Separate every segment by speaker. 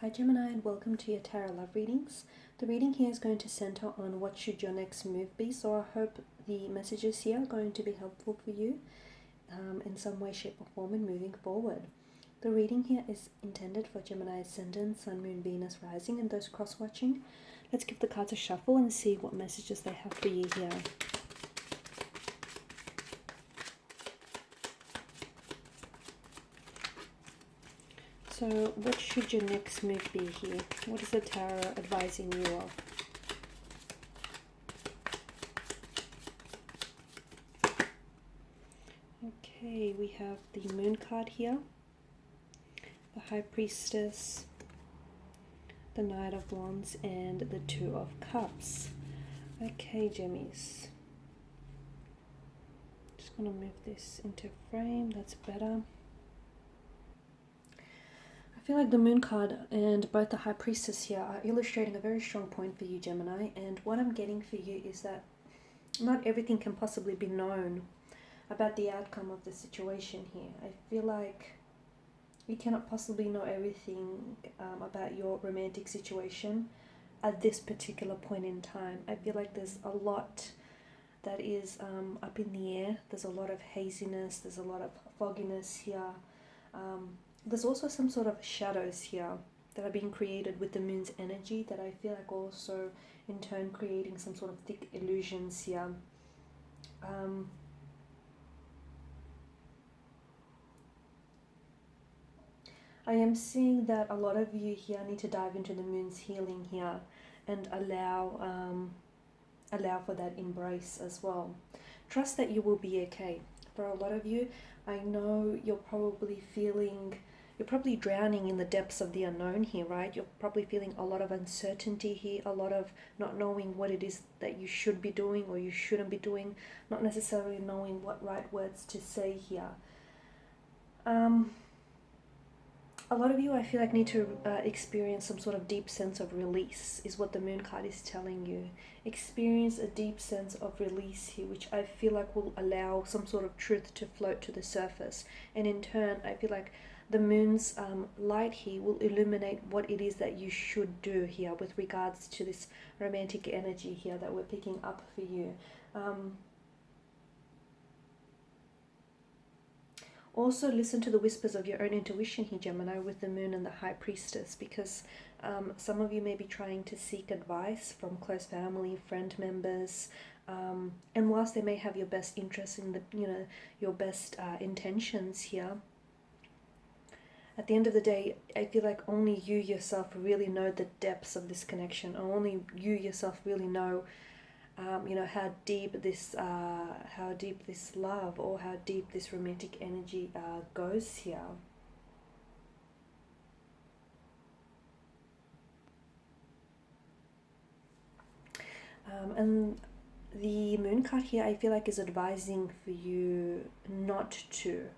Speaker 1: Hi Gemini, and welcome to your tarot love readings. The reading here is going to center on what should your next move be, so I hope the messages here are going to be helpful for you in some way, shape or form in moving forward. The reading here is intended for Gemini ascendant, Sun, Moon, Venus, Rising, and those cross-watching. Let's give the cards a shuffle and see what messages they have for you here. So what should your next move be here? What is the tarot advising you of? Okay, we have the Moon card here, the High Priestess, the Knight of Wands, and the Two of Cups. Okay, Gemmies. Just going to move this into frame, that's better. I feel like the Moon card and both the High Priestess here are illustrating a very strong point for you, Gemini. And what I'm getting for you is that not everything can possibly be known about the outcome of the situation here. I feel like you cannot possibly know everything about your romantic situation at this particular point in time. I feel like there's a lot that is up in the air. There's a lot of haziness. There's a lot of fogginess here. There's also some sort of shadows here that are being created with the moon's energy that I feel like also in turn creating some sort of thick illusions here. I am seeing that a lot of you here need to dive into the moon's healing here and allow for that embrace as well. Trust that you will be okay. For a lot of you, I know you're probably drowning in the depths of the unknown here, right? You're probably feeling a lot of uncertainty here, a lot of not knowing what it is that you should be doing or you shouldn't be doing, not necessarily knowing what right words to say here. A lot of you, I feel like, need to experience some sort of deep sense of release, is what the Moon card is telling you. Experience a deep sense of release here, which I feel like will allow some sort of truth to float to the surface. And in turn, I feel like the Moon's light here will illuminate what it is that you should do here with regards to this romantic energy here that we're picking up for you. Also listen to the whispers of your own intuition here, Gemini, with the Moon and the High Priestess, because some of you may be trying to seek advice from close family, friend members, and whilst they may have your best interests in your best intentions here, at the end of the day, I feel like only you yourself really know the depths of this connection, or only you yourself really know how deep this love or how deep this romantic energy goes here. And the Moon card here, I feel like, is advising for you not to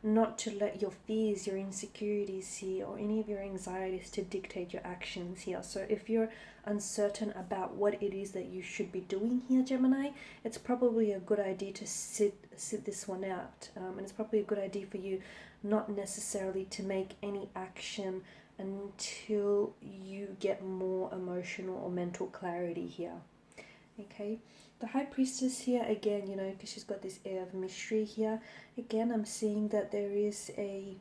Speaker 1: let your fears, your insecurities here, or any of your anxieties to dictate your actions here. So if you're uncertain about what it is that you should be doing here, Gemini, it's probably a good idea to sit this one out. And it's probably a good idea for you not necessarily to make any action until you get more emotional or mental clarity here. Okay, the High Priestess here, again, because she's got this air of mystery here, again, I'm seeing that I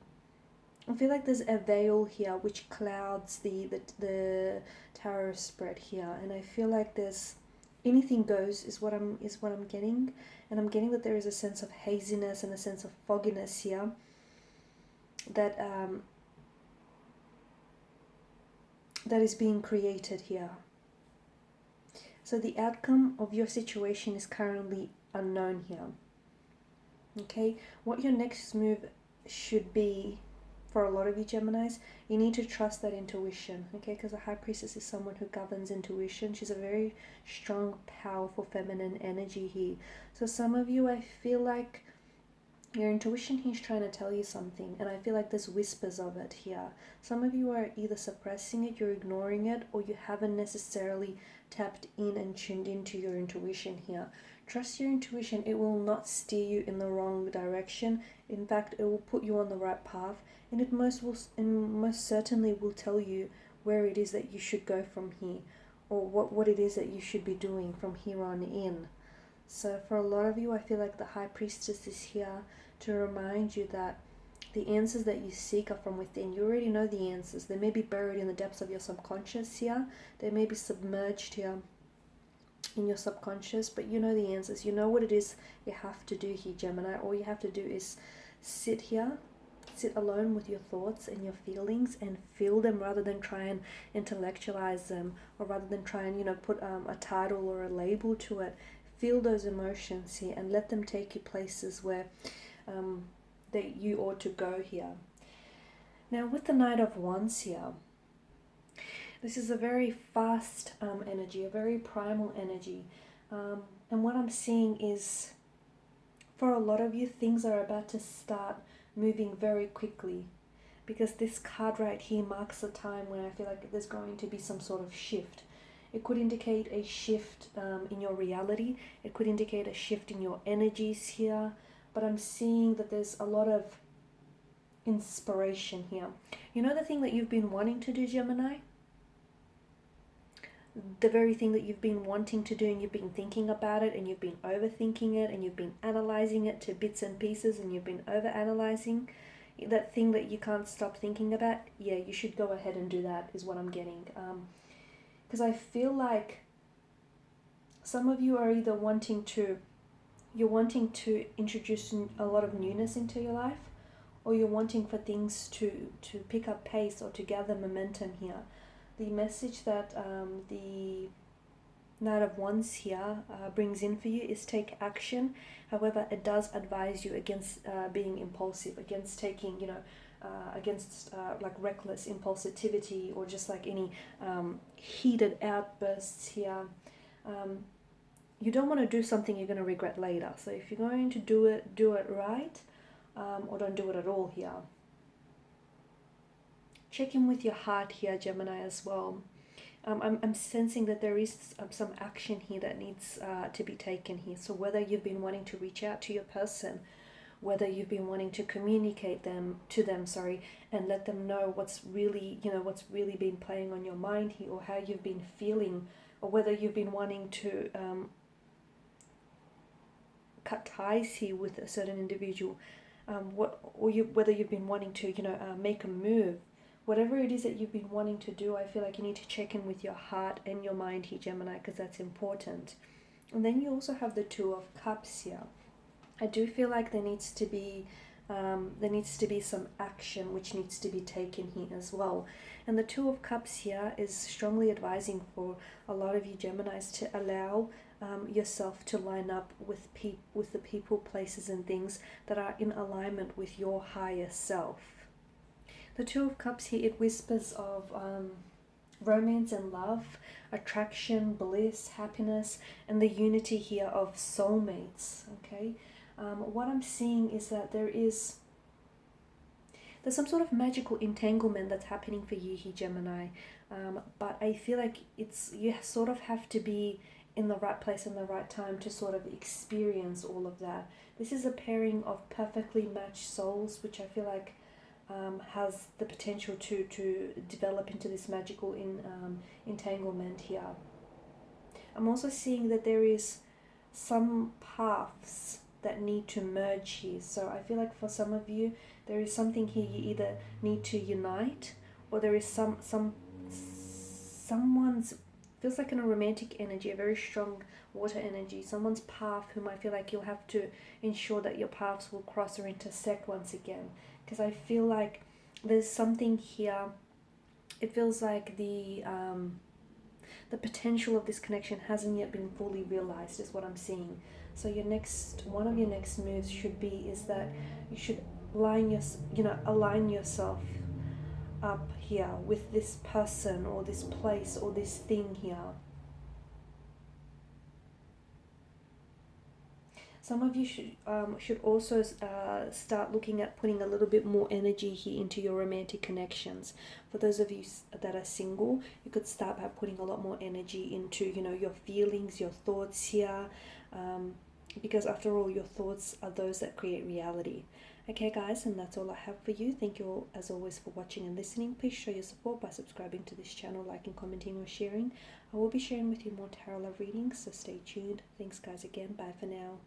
Speaker 1: feel like there's a veil here which clouds the tarot spread here, and I feel like there's anything goes is what I'm getting, and I'm getting that there is a sense of haziness and a sense of fogginess here that that is being created here. So the outcome of your situation is currently unknown here. Okay, what your next move should be for a lot of you Geminis, you need to trust that intuition, okay? Because the High Priestess is someone who governs intuition. She's a very strong, powerful, feminine energy here. So some of you, I feel like your intuition here is trying to tell you something, and I feel like there's whispers of it here. Some of you are either suppressing it, you're ignoring it, or you haven't necessarily tapped in and tuned into your intuition here. Trust your intuition. It will not steer you in the wrong direction. In fact, it will put you on the right path, and it most certainly will tell you where it is that you should go from here, or what it is that you should be doing from here on in. So for a lot of you, I feel like the High Priestess is here to remind you that the answers that you seek are from within. You already know the answers. They may be buried in the depths of your subconscious here. They may be submerged here in your subconscious, but you know the answers. You know what it is you have to do here, Gemini. All you have to do is sit here, sit alone with your thoughts and your feelings and feel them, rather than try and intellectualize them, or rather than try and, put a title or a label to it. Feel those emotions here and let them take you places where that you ought to go here. Now with the Knight of Wands here, this is a very fast energy, a very primal energy. And what I'm seeing is, for a lot of you, things are about to start moving very quickly, because this card right here marks a time when I feel like there's going to be some sort of shift. It could indicate a shift in your reality. It could indicate a shift in your energies here. But I'm seeing that there's a lot of inspiration here. You know the thing that you've been wanting to do, Gemini? The very thing that you've been wanting to do, and you've been thinking about it, and you've been overthinking it, and you've been analyzing it to bits and pieces, and you've been over-analyzing. That thing that you can't stop thinking about, yeah, you should go ahead and do that, is what I'm getting. Because I feel like some of you are either wanting to introduce a lot of newness into your life, or you're wanting for things to pick up pace or to gather momentum here. The message that the Knight of Wands here brings in for you is take action. However, it does advise you against being impulsive, against taking, like reckless impulsivity, or just like any heated outbursts here. You don't want to do something you're going to regret later. So if you're going to do it right, or don't do it at all here. Check in with your heart here, Gemini, as well. I'm sensing that there is some action here that needs to be taken here. So whether you've been wanting to reach out to your person, whether you've been wanting to communicate to them, and let them know what's really been playing on your mind here, or how you've been feeling, or whether you've been wanting to cut ties here with a certain individual, whether you've been wanting to make a move. Whatever it is that you've been wanting to do, I feel like you need to check in with your heart and your mind here, Gemini, because that's important. And then you also have the Two of Cups here. I do feel like there needs to be some action which needs to be taken here as well. And the Two of Cups here is strongly advising for a lot of you Geminis to allow yourself to line up with the people, places and things that are in alignment with your higher self. The Two of Cups here, it whispers of romance and love, attraction, bliss, happiness, and the unity here of soulmates, okay? What I'm seeing is that there's some sort of magical entanglement that's happening for you here, Gemini. But I feel like you sort of have to be in the right place and the right time to sort of experience all of that. This is a pairing of perfectly matched souls, which I feel like has the potential to develop into this magical entanglement here. I'm also seeing that there is some paths that need to merge here. So I feel like for some of you, there is something here you either need to unite, or there is someone's, feels like in a romantic energy, a very strong water energy, someone's path whom I feel like you'll have to ensure that your paths will cross or intersect once again. Because I feel like there's something here, it feels like the potential of this connection hasn't yet been fully realized, is what I'm seeing. So one of your next moves should be is that you should align yourself up here with this person or this place or this thing here. Some of you should also start looking at putting a little bit more energy here into your romantic connections. For those of you that are single, you could start by putting a lot more energy into, your feelings, your thoughts here, because after all, your thoughts are those that create reality. Okay guys, and that's all I have for you. Thank you all as always for watching and listening. Please show your support by subscribing to this channel, liking, commenting or sharing. I will be sharing with you more tarot love readings, so stay tuned. Thanks guys again. Bye for now.